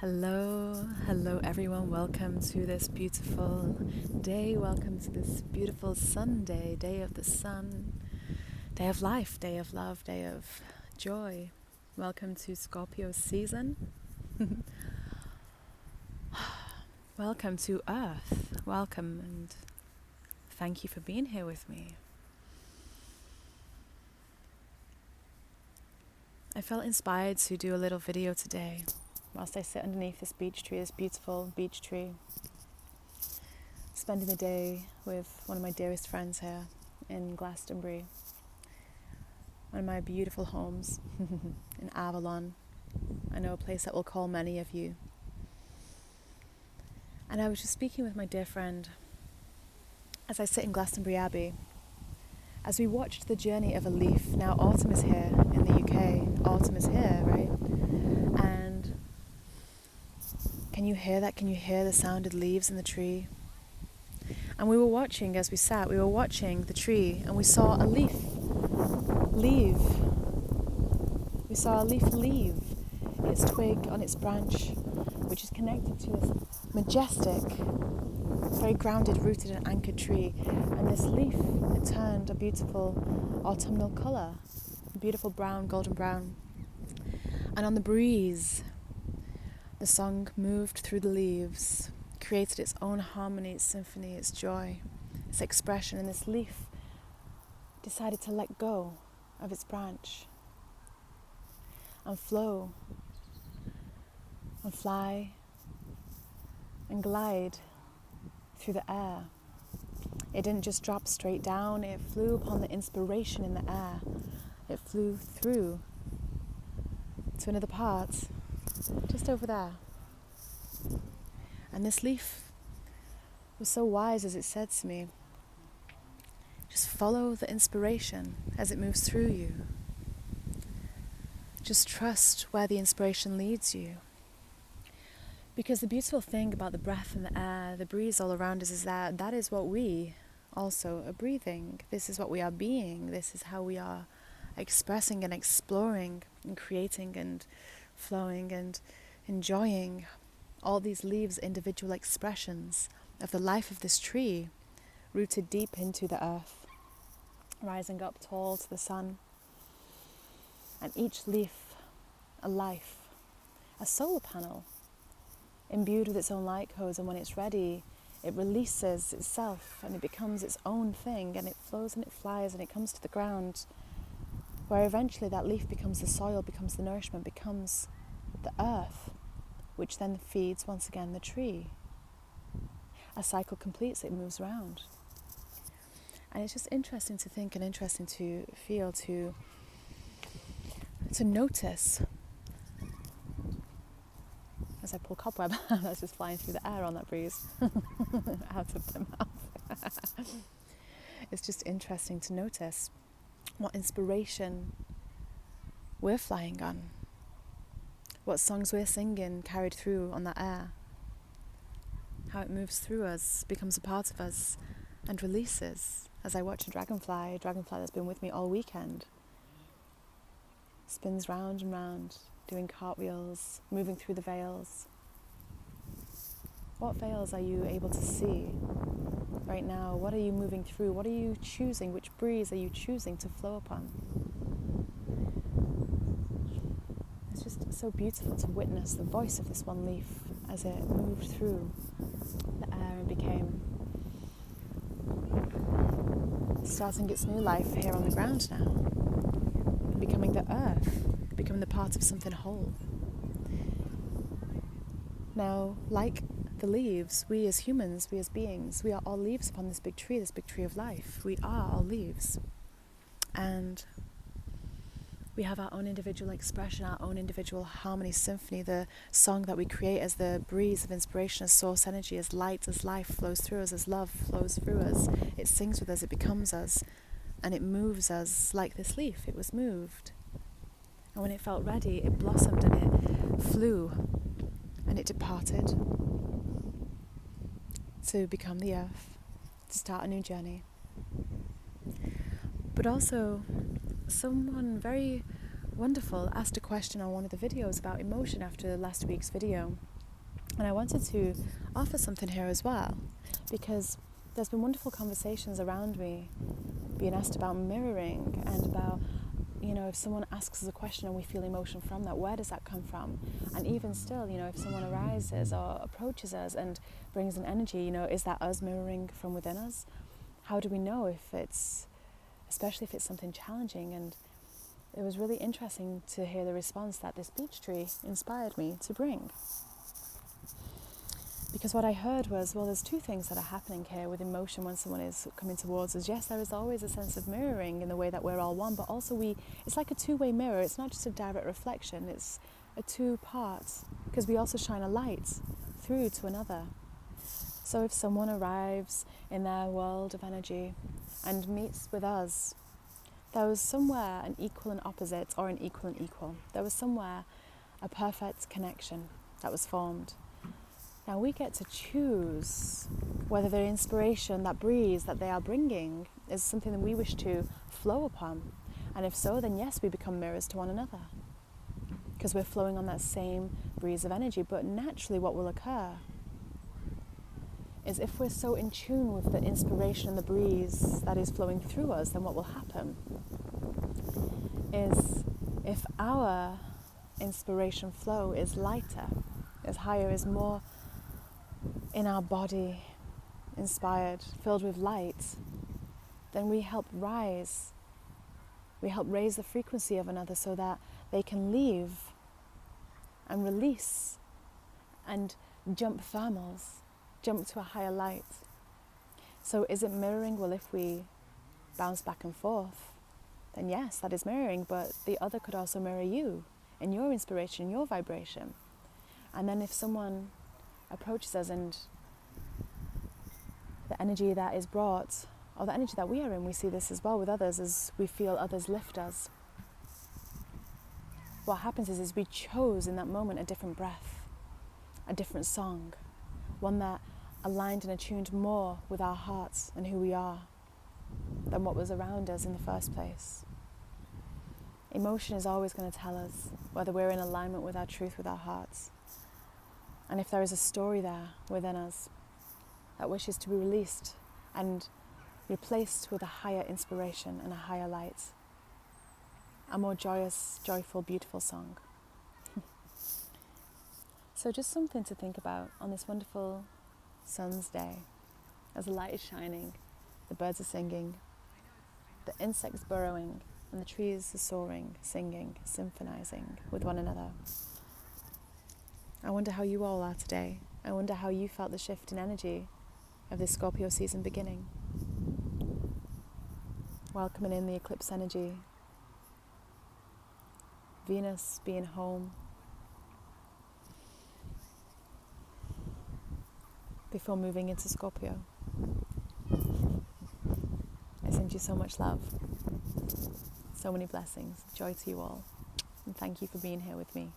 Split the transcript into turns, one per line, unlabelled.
Hello everyone, welcome to this beautiful day, welcome to this beautiful Sunday, day of the sun, day of life, day of love, day of joy. Welcome to Scorpio season. Welcome to Earth, welcome and thank you for being here with me. I felt inspired to do a little video today whilst I sit underneath this beech tree, this beautiful beech tree, spending the day with one of my dearest friends here in Glastonbury, one of my beautiful homes in Avalon. I know a place that will call many of you. And I was just speaking with my dear friend as I sit in Glastonbury Abbey, as we watched the journey of a leaf. Now autumn is here in the UK, autumn is here, right? And can you hear that? Can you hear the sound of leaves in the tree? And we were watching, as we sat, we were watching the tree and we saw a leaf leave. We saw a leaf leave its twig on its branch, which is connected to this majestic, very grounded, rooted and anchored tree. And this leaf, it turned a beautiful autumnal colour, a beautiful brown, golden brown. And on the breeze, the song moved through the leaves, created its own harmony, its symphony, its joy, its expression, and this leaf decided to let go of its branch and flow and fly and glide through the air. It didn't just drop straight down, it flew upon the inspiration in the air. It flew through to another part, just over there. And this leaf was so wise as it said to me, just follow the inspiration as it moves through you. Just trust where the inspiration leads you. Because the beautiful thing about the breath and the air, the breeze all around us, is that is what we also are breathing. This is what we are being. This is how we are expressing and exploring and creating and flowing and enjoying all these leaves, individual expressions of the life of this tree, rooted deep into the earth, rising up tall to the sun. And each leaf a life, a solar panel, imbued with its own light codes, and when it's ready, it releases itself and it becomes its own thing, and it flows and it flies and it comes to the ground, where eventually that leaf becomes the soil, becomes the nourishment, becomes the earth, which then feeds once again the tree. A cycle completes, it moves around. And it's just interesting to think and interesting to feel, to notice. As I pull cobweb that's just flying through the air on that breeze out of the mouth. It's just interesting to notice what inspiration we're flying on, what songs we're singing carried through on that air, how it moves through us, becomes a part of us and releases. As I watch a dragonfly that's been with me all weekend, spins round and round, doing cartwheels, moving through the veils. What veils are you able to see right now? What are you moving through? What are you choosing? Which breeze are you choosing to flow upon? It's just so beautiful to witness the voice of this one leaf as it moved through the air and became, starting its new life here on the ground now, becoming the earth, becoming the part of something whole. Now, like the leaves, we as humans, we as beings, we are all leaves upon this big tree of life. We are all leaves. And we have our own individual expression, our own individual harmony, symphony, the song that we create as the breeze of inspiration, as source energy, as light, as life flows through us, as love flows through us. It sings with us, it becomes us, and it moves us like this leaf. It was moved. And when it felt ready, it blossomed and it flew and it departed to become the earth, to start a new journey. But also, someone very wonderful asked a question on one of the videos about emotion after last week's video. And I wanted to offer something here as well, because there's been wonderful conversations around me being asked about mirroring and about, if someone asks us a question and we feel emotion from that, where does that come from? And even still, if someone arises or approaches us and brings an energy, is that us mirroring from within us? How do we know especially if it's something challenging? And it was really interesting to hear the response that this beech tree inspired me to bring. Because what I heard was, well, there's two things that are happening here with emotion when someone is coming towards us. Yes, there is always a sense of mirroring in the way that we're all one, but also it's like a two-way mirror. It's not just a direct reflection, it's a two-part, because we also shine a light through to another. So if someone arrives in their world of energy and meets with us, there was somewhere an equal and opposite, or an equal and equal. There was somewhere a perfect connection that was formed. Now we get to choose whether the inspiration, that breeze that they are bringing, is something that we wish to flow upon. And if so, then yes, we become mirrors to one another, because we're flowing on that same breeze of energy. But naturally what will occur is, if we're so in tune with the inspiration and the breeze that is flowing through us, then what will happen is, if our inspiration flow is lighter, is higher, is more in our body, inspired, filled with light, then we help raise the frequency of another so that they can leave and release and jump thermals, jump to a higher light. So is it mirroring? Well, if we bounce back and forth, then yes, that is mirroring, but the other could also mirror you in your inspiration, your vibration. And then if someone approaches us and the energy that is brought, or the energy that we are in, we see this as well with others, as we feel others lift us. What happens is we chose in that moment a different breath, a different song, one that aligned and attuned more with our hearts and who we are than what was around us in the first place. Emotion is always going to tell us whether we're in alignment with our truth, with our hearts. And if there is a story there within us that wishes to be released and replaced with a higher inspiration and a higher light, a more joyous, joyful, beautiful song. So just something to think about on this wonderful sun's day, as the light is shining, the birds are singing, the insects burrowing, and the trees are soaring, singing, symphonizing with one another. I wonder how you all are today. I wonder how you felt the shift in energy of this Scorpio season beginning. Welcoming in the eclipse energy, Venus being home, before moving into Scorpio. I send you so much love, so many blessings, joy to you all, and thank you for being here with me.